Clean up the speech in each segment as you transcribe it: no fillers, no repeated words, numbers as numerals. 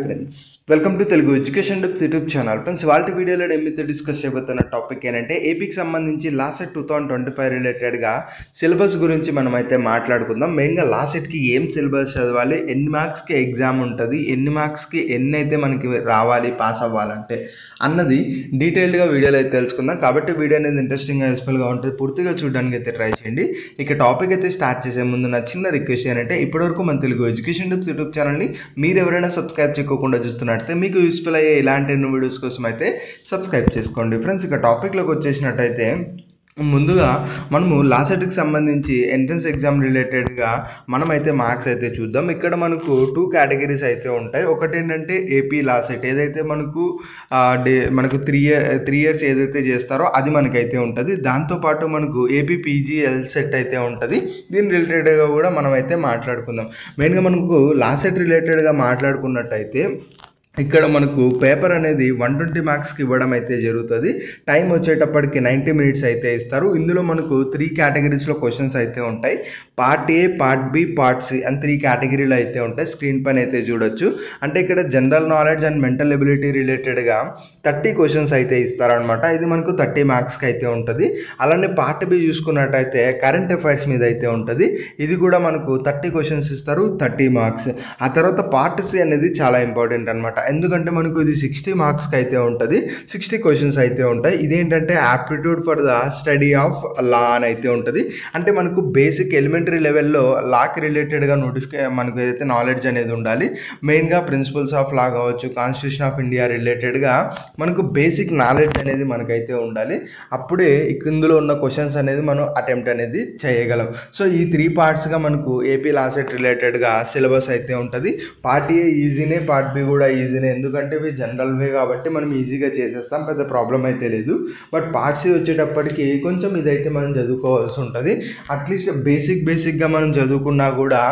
Friends, welcome to Telugu education tips YouTube channel. Friends, వాళ్ళ వీడియోలో ఏమైతే డిస్కస్ చేయబోతున్న టాపిక్ ఏంటంటే ఏపీకి సంబంధించి లాసెట్ 2025 రిలేటెడ్గా సిలబస్ గురించి మనం అయితే మాట్లాడుకుందాం. మెయిన్గా లాసెట్కి ఏం సిలబస్ చదవాలి, ఎన్ని మార్క్స్కి ఎగ్జామ్ ఉంటుంది, ఎన్ని మార్క్స్కి ఎన్ని అయితే మనకి రావాలి పాస్ అవ్వాలంటే అన్నది డీటెయిల్డ్గా వీడియోలో అయితే తెలుసుకుందాం. కాబట్టి వీడియో అనేది ఇంట్రెస్టింగ్గా యూస్ఫుల్గా ఉంటుంది, పూర్తిగా చూడడానికి అయితే ట్రై చేయండి. ఇక టాపిక్ అయితే స్టార్ట్ చేసే ముందు నా చిన్న రిక్వెస్ట్ ఏంటంటే ఇప్పటివరకు మన తెలుగు ఎడ్యుకేషన్ టిప్స్ యూట్యూబ్ ఛానల్ని మీరు ఎవరైనా సబ్స్క్రైబ్ చేయకుండా చూస్తున్నట్టయితే మీకు యూస్ఫుల్ అయ్యే ఇలాంటి ఎన్నో వీడియోస్ కోసం అయితే సబ్స్క్రైబ్ చేసుకోండి. ఫ్రెండ్స్, ఇక టాపిక్లోకి వచ్చేసినట్టయితే ముందుగా మనము లాసెట్కి సంబంధించి ఎంట్రన్స్ ఎగ్జామ్ రిలేటెడ్గా మనమైతే మార్క్స్ అయితే చూద్దాం. ఇక్కడ మనకు 2 కేటగిరీస్ అయితే ఉంటాయి. ఒకటి ఏంటంటే ఏపీ లాసెట్, ఏదైతే మనకు 3 ఇయర్స్ ఏదైతే చేస్తారో అది మనకైతే ఉంటుంది. దాంతోపాటు మనకు ఏపీ పీజీ ఎల్సెట్ అయితే ఉంటుంది. దీని రిలేటెడ్గా కూడా మనం అయితే మాట్లాడుకుందాం. మెయిన్గా మనకు లాసెట్ రిలేటెడ్గా మాట్లాడుకున్నట్టయితే ఇక్కడ మనకు పేపర్ అనేది 120 మార్క్స్కి ఇవ్వడం అయితే జరుగుతుంది. టైం వచ్చేటప్పటికి 90 మినిట్స్ అయితే ఇస్తారు. ఇందులో మనకు 3 కేటగిరీస్లో క్వశ్చన్స్ అయితే ఉంటాయి. Part A, part B, part C అని 3 కేటగిరీలు అయితే ఉంటాయి. స్క్రీన్ పైన అయితే చూడొచ్చు. అంటే ఇక్కడ general knowledge and mental ability రిలేటెడ్గా 30 క్వశ్చన్స్ అయితే ఇస్తారనమాట. ఇది మనకు 30 మార్క్స్కి అయితే ఉంటుంది. అలానే పార్ట్ బి చూసుకున్నట్టయితే కరెంట్ అఫైర్స్ మీద అయితే ఉంటుంది. ఇది కూడా మనకు 30 క్వశ్చన్స్ ఇస్తారు, 30 మార్క్స్. ఆ తర్వాత పార్ట్ సి అనేది చాలా ఇంపార్టెంట్ అనమాట. ఎందుకంటే మనకు ఇది 60 మార్క్స్కి అయితే ఉంటుంది, 60 క్వశ్చన్స్ అయితే ఉంటాయి. ఇదేంటంటే aptitude for the study of law అని అయితే ఉంటుంది. అంటే మనకు బేసిక్ ఎలిమెంటరీ లెవెల్లో లాకి రిలేటెడ్గా మనకు ఏదైతే నాలెడ్జ్ అనేది ఉండాలి. మెయిన్గా ప్రిన్సిపల్స్ ఆఫ్ లా కావచ్చు, కాన్స్టిట్యూషన్ ఆఫ్ ఇండియా రిలేటెడ్గా మనకు బేసిక్ నాలెడ్జ్ అనేది మనకైతే ఉండాలి. అప్పుడే ఇందులో ఉన్న క్వశ్చన్స్ అనేది మనం అటెంప్ట్ అనేది చేయగలం. సో ఈ 3 పార్ట్స్గా మనకు ఏపీ లాసెట్ రిలేటెడ్గా సిలబస్ అయితే ఉంటుంది. పార్ట్ ఏ ఈజీనే, పార్ట్ బి కూడా ఈజీనే. ఎందుకంటే ఇవి జనరల్ వే కాబట్టి మనం ఈజీగా చేసేస్తాం, పెద్ద ప్రాబ్లం అయితే లేదు. బట్ పార్ట్ సి వచ్చేటప్పటికి కొంచెం ఇదైతే మనం చదువుకోవాల్సి ఉంటుంది. అట్లీస్ట్ బేసిక్గా మనం చదువుకున్నా కూడా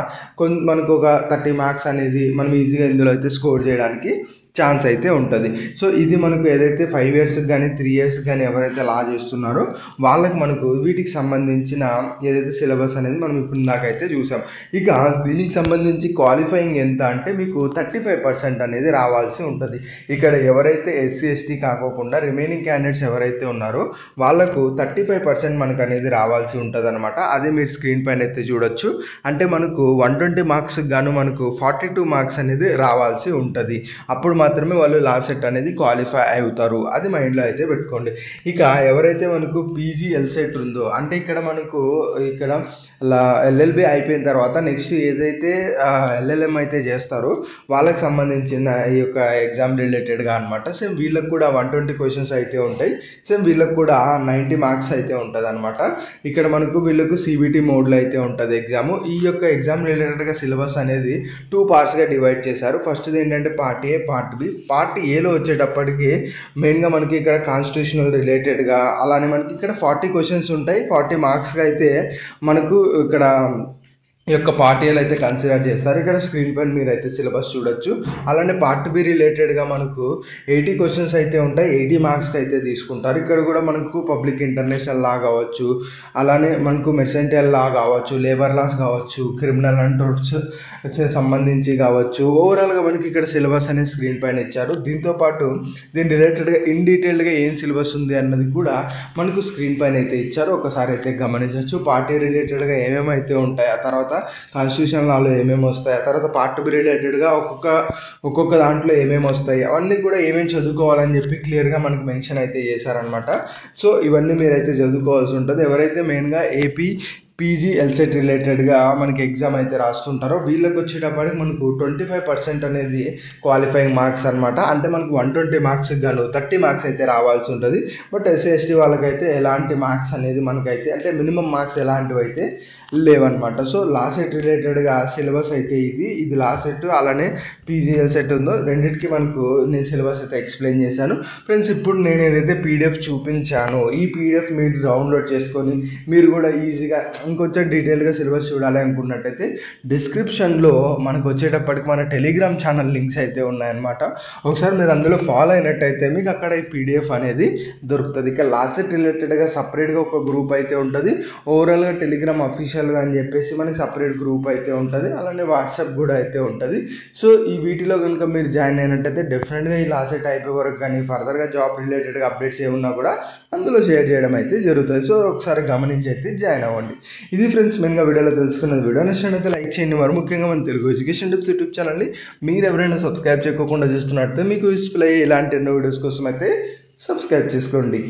మనకు ఒక 30 మార్క్స్ అనేది మనం ఈజీగా ఇందులో అయితే స్కోర్ చేయడానికి ఛాన్స్ అయితే ఉంటుంది. సో ఇది మనకు ఏదైతే 5 ఇయర్స్కి కానీ 3 ఇయర్స్కి కానీ ఎవరైతే లా చేస్తున్నారో వాళ్ళకి మనకు వీటికి సంబంధించిన ఏదైతే సిలబస్ అనేది మనం ఇప్పుడు దాకైతే చూసాం. ఇక దీనికి సంబంధించి క్వాలిఫైయింగ్ ఎంత అంటే మీకు 35% అనేది రావాల్సి ఉంటుంది. ఇక్కడ ఎవరైతే ఎస్సీ ఎస్టీ కాకోకుండా రిమైనింగ్ క్యాండిడేట్స్ ఎవరైతే ఉన్నారో వాళ్ళకు 35% మనకు అనేది రావాల్సి ఉంటుంది అనమాట. అదే మీరు స్క్రీన్ పైన అయితే చూడొచ్చు. అంటే మనకు 120 మార్క్స్కి గాను మనకు 42 మార్క్స్ అనేది రావాల్సి ఉంటుంది. అప్పుడు మాత్రమే వాళ్ళు లాసెట్ అనేది క్వాలిఫై అవుతారు. అది మైండ్లో అయితే పెట్టుకోండి. ఇక ఎవరైతే మనకు పీజీ ఎల్సెట్ ఉందో అంటే ఇక్కడ మనకు ఎల్ఎల్బి అయిపోయిన తర్వాత నెక్స్ట్ ఏదైతే ఎల్ఎల్ఎం అయితే చేస్తారో వాళ్ళకి సంబంధించిన ఈ యొక్క ఎగ్జామ్ రిలేటెడ్గా అనమాట. సేమ్ వీళ్ళకి కూడా 120 క్వశ్చన్స్ అయితే ఉంటాయి. సేమ్ వీళ్ళకి కూడా 90 మార్క్స్ అయితే ఉంటుంది అనమాట. ఇక్కడ మనకు వీళ్ళకు సిబిటి మోడ్లో అయితే ఉంటుంది ఎగ్జామ్. ఈ యొక్క ఎగ్జామ్ రిలేటెడ్గా సిలబస్ అనేది 2 పార్ట్స్గా డివైడ్ చేశారు. ఫస్ట్ది ఏంటంటే part A, part B. Part ఏలో వచ్చేటప్పటికి మెయిన్గా మనకి ఇక్కడ కాన్స్టిట్యూషనల్ రిలేటెడ్గా అలానే మనకి ఇక్కడ 40 క్వశ్చన్స్ ఉంటాయి. 40 మార్క్స్గా అయితే మనకు ఇక్కడ ఈ యొక్క పార్ట్ ఏలు అయితే కన్సిడర్ చేస్తారు. ఇక్కడ స్క్రీన్ పైన మీరు అయితే సిలబస్ చూడొచ్చు. అలానే పార్ట్ బి రిలేటెడ్గా మనకు 80 క్వశ్చన్స్ అయితే ఉంటాయి, 80 మార్క్స్కి అయితే తీసుకుంటారు. ఇక్కడ కూడా మనకు పబ్లిక్ ఇంటర్నేషనల్ లా కావచ్చు, అలానే మనకు మెర్సెంటైల్ లా కావచ్చు, లేబర్ లాస్ కావచ్చు, క్రిమినల్ అండ్ టోర్ట్స్ సంబంధించి కావచ్చు. ఓవరాల్గా మనకి ఇక్కడ సిలబస్ అనేది స్క్రీన్ పైన ఇచ్చారు. దీంతోపాటు దీని రిలేటెడ్గా ఇన్ డీటెయిల్డ్గా ఏం సిలబస్ ఉంది అన్నది కూడా మనకు స్క్రీన్ పైన అయితే ఇచ్చారు. ఒకసారి అయితే గమనించవచ్చు. పార్ట్ ఏ రిలేటెడ్గా ఏమేమి అయితే ఉంటాయి, ఆ తర్వాత కాన్స్టిట్యూషన్ లాలో ఏమేమి వస్తాయి, ఆ తర్వాత పార్ట్ బి రిలేటెడ్గా ఒక్కొక్క దాంట్లో ఏమేమి వస్తాయి, అవన్నీ కూడా ఏమేమి చదువుకోవాలని చెప్పి క్లియర్గా మనకు మెన్షన్ అయితే చేశారనమాట. సో ఇవన్నీ మీరైతే చదువుకోవాల్సి ఉంటుంది. ఎవరైతే మెయిన్గా ఏపీ పీజీ ఎల్సెట్ రిలేటెడ్గా మనకి ఎగ్జామ్ అయితే రాస్తుంటారో వీళ్ళకి వచ్చేటప్పటికి మనకు 25% అనేది క్వాలిఫైయింగ్ మార్క్స్ అనమాట. అంటే మనకు 120 మార్క్స్కి గాను 30 మార్క్స్ అయితే రావాల్సి ఉంటుంది. బట్ ఎస్సీ ఎస్టీ వాళ్ళకైతే ఎలాంటి మార్క్స్ అనేది మనకైతే అంటే మినిమం మార్క్స్ ఎలాంటివి అయితే లేవన్నమాట. సో లాసెట్ రిలేటెడ్గా సిలబస్ అయితే ఇది లాసెట్ అలానే పీజీ ఎల్సెట్ ఉందో రెండింటికి మనకు నేను సిలబస్ అయితే ఎక్స్ప్లెయిన్ చేశాను. ఫ్రెండ్స్, ఇప్పుడు నేను ఏదైతే పీడిఎఫ్ చూపించానో ఈ పీడిఎఫ్ మీరు డౌన్లోడ్ చేసుకొని మీరు కూడా ఈజీగా ఇంకొంచెం డీటెయిల్గా సిలబస్ చూడాలి అనుకున్నట్టయితే డిస్క్రిప్షన్లో మనకు వచ్చేటప్పటికి మన టెలిగ్రామ్ ఛానల్ లింక్స్ అయితే ఉన్నాయన్నమాట. ఒకసారి మీరు అందులో ఫాలో అయినట్టయితే మీకు అక్కడ ఈ పీడిఎఫ్ అనేది దొరుకుతుంది. ఇక లాస్ట్ సెట్ రిలేటెడ్గా సపరేట్గా ఒక గ్రూప్ అయితే ఉంటుంది. ఓవరాల్గా టెలిగ్రామ్ అఫీషియల్గా అని చెప్పేసి మనకి సపరేట్ గ్రూప్ అయితే ఉంటుంది. అలానే వాట్సాప్ కూడా అయితే ఉంటుంది. సో ఈ వీటిలో కనుక మీరు జాయిన్ అయినట్టయితే డెఫినెట్గా ఈ లాస్ట్ సెట్ అయిపోయే వరకు కానీ ఫర్దర్గా జాబ్ రిలేటెడ్గా అప్డేట్స్ ఏమున్నా కూడా అందులో షేర్ చేయడం అయితే జరుగుతుంది. సో ఒకసారి గమనించి అయితే జాయిన్ అవ్వండి. ఇది ఫ్రెండ్స్ మెయిన్గా వీడియోలో తెలుసుకున్నది. వీడియో నచ్చినట్లయితే లైక్ చేయండి. మరి ముఖ్యంగా మన తెలుగు ఎడ్యుకేషన్ టిప్స్ యూట్యూబ్ ఛానల్ని మీరు ఎవరైనా సబ్స్క్రైబ్ చేయకుండా చూస్తున్నట్లయితే మీకు యూస్ఫుల్ అయ్యే ఇలాంటి ఎన్నో వీడియోస్ కోసం అయితే సబ్స్క్రైబ్ చేసుకోండి.